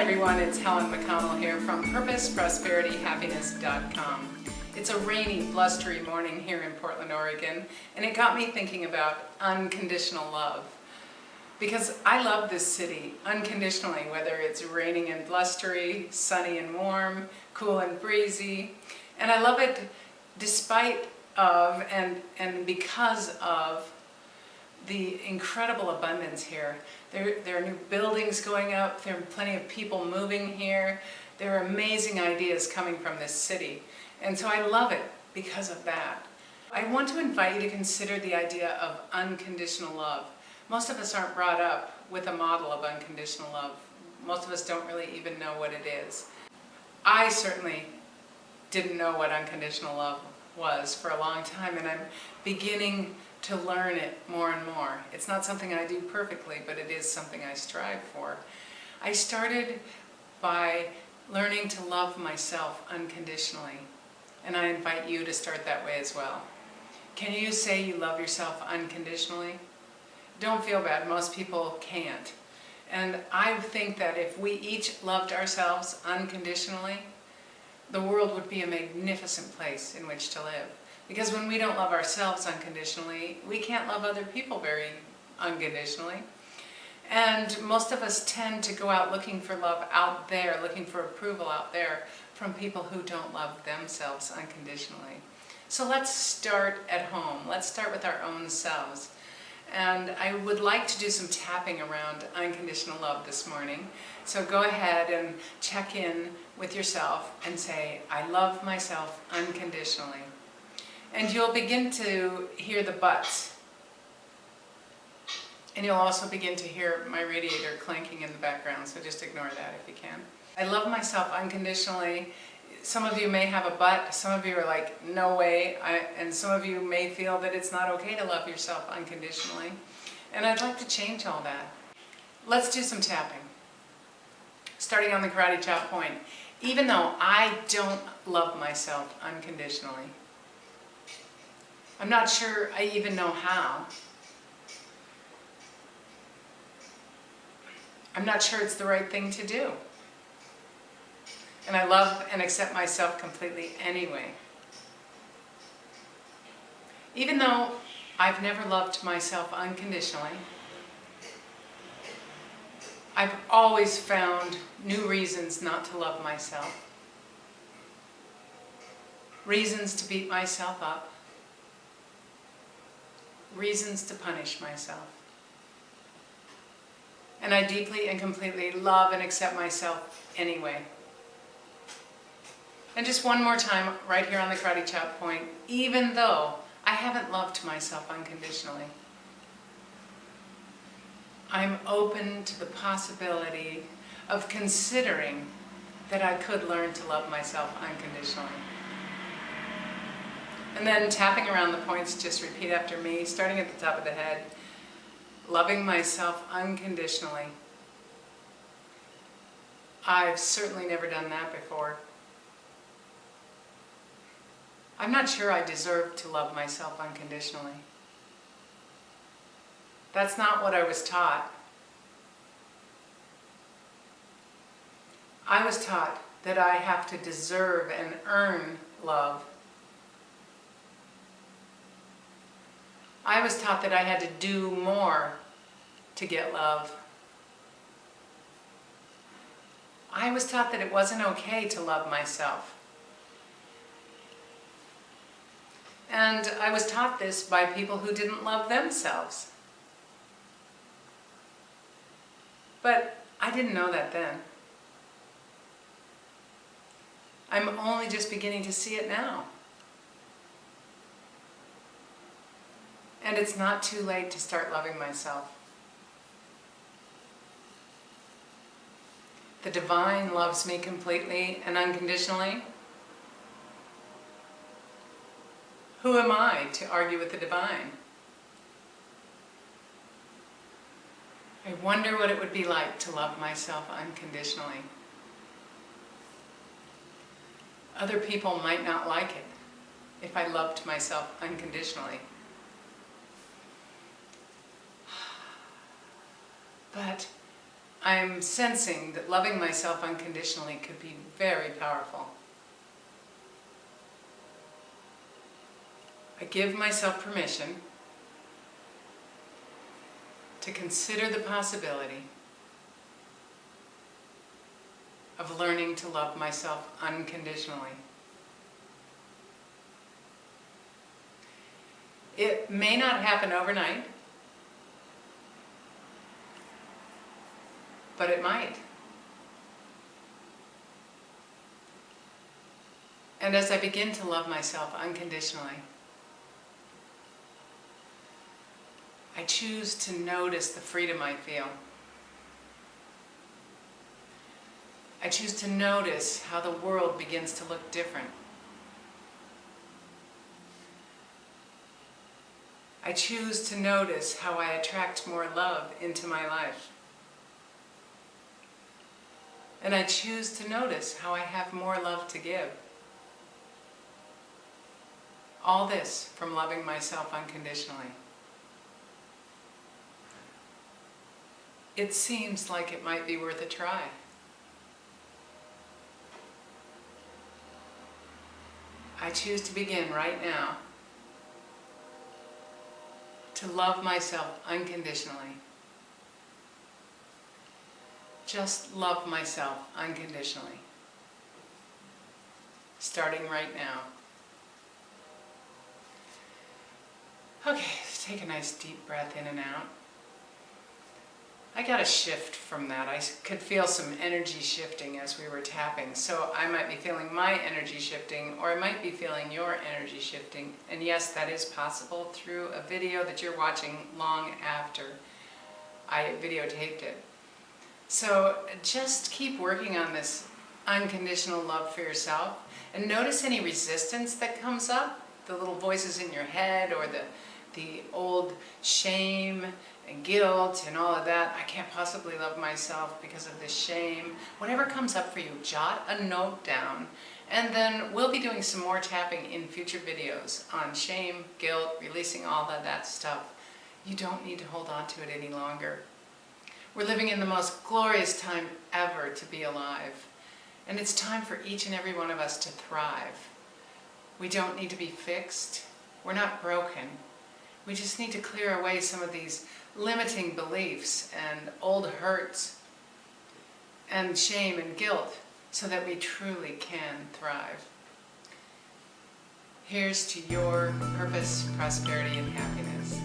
everyone, it's Helen McConnell here from PurposeProsperityHappiness.com. It's a rainy, blustery morning here in Portland, Oregon, and it got me thinking about unconditional love. Because I love this city unconditionally, whether it's raining and blustery, sunny and warm, cool and breezy. And I love it despite of and because of the incredible abundance here. There are new buildings going up, there are plenty of people moving here, there are amazing ideas coming from this city. And so I love it because of that. I want to invite you to consider the idea of unconditional love. Most of us aren't brought up with a model of unconditional love. Most of us don't really even know what it is. I certainly didn't know what unconditional love was for a long time, and I'm beginning to learn it more and more. It's not something I do perfectly, but it is something I strive for. I started by learning to love myself unconditionally, and I invite you to start that way as well. Can you say you love yourself unconditionally? Don't feel bad, most people can't. And I think that if we each loved ourselves unconditionally, the world would be a magnificent place in which to live. Because when we don't love ourselves unconditionally, we can't love other people very unconditionally. And most of us tend to go out looking for love out there, looking for approval out there from people who don't love themselves unconditionally. So let's start at home. Let's start with our own selves. And I would like to do some tapping around unconditional love this morning. So go ahead and check in with yourself and say, I love myself unconditionally. And you'll begin to hear the buts. And you'll also begin to hear my radiator clanking in the background, so just ignore that if you can. I love myself unconditionally. Some of you may have a but, some of you are like, no way, and some of you may feel that it's not okay to love yourself unconditionally. And I'd like to change all that. Let's do some tapping. Starting on the karate chop point. Even though I don't love myself unconditionally, I'm not sure I even know how. I'm not sure it's the right thing to do. And I love and accept myself completely anyway. Even though I've never loved myself unconditionally, I've always found new reasons not to love myself. Reasons to beat myself up. Reasons to punish myself. And I deeply and completely love and accept myself anyway. And just one more time, right here on the karate chop point, even though I haven't loved myself unconditionally, I'm open to the possibility of considering that I could learn to love myself unconditionally. And then tapping around the points, just repeat after me, starting at the top of the head. Loving myself unconditionally. I've certainly never done that before. I'm not sure I deserve to love myself unconditionally. That's not what I was taught. I was taught that I have to deserve and earn love. I was taught that I had to do more to get love. I was taught that it wasn't okay to love myself. And I was taught this by people who didn't love themselves. But I didn't know that then. I'm only just beginning to see it now. And it's not too late to start loving myself. The divine loves me completely and unconditionally. Who am I to argue with the divine? I wonder what it would be like to love myself unconditionally. Other people might not like it if I loved myself unconditionally. But I'm sensing that loving myself unconditionally could be very powerful. I give myself permission to consider the possibility of learning to love myself unconditionally. It may not happen overnight, but it might. And as I begin to love myself unconditionally, I choose to notice the freedom I feel. I choose to notice how the world begins to look different. I choose to notice how I attract more love into my life. And I choose to notice how I have more love to give. All this from loving myself unconditionally. It seems like it might be worth a try. I choose to begin right now to love myself unconditionally. Just love myself unconditionally. Starting right now. Okay, take a nice deep breath in and out. I got a shift from that. I could feel some energy shifting as we were tapping. So I might be feeling my energy shifting, or I might be feeling your energy shifting. And yes, that is possible through a video that you're watching long after I videotaped it. So just keep working on this unconditional love for yourself, and notice any resistance that comes up, the little voices in your head, or the old shame and guilt and all of that. I can't possibly love myself because of this shame. Whatever comes up for you, jot a note down, and then we'll be doing some more tapping in future videos on shame, guilt, releasing all of that stuff. You don't need to hold on to it any longer. We're living in the most glorious time ever to be alive, and it's time for each and every one of us to thrive. We don't need to be fixed. We're not broken. We just need to clear away some of these limiting beliefs and old hurts and shame and guilt so that we truly can thrive. Here's to your purpose, prosperity, and happiness.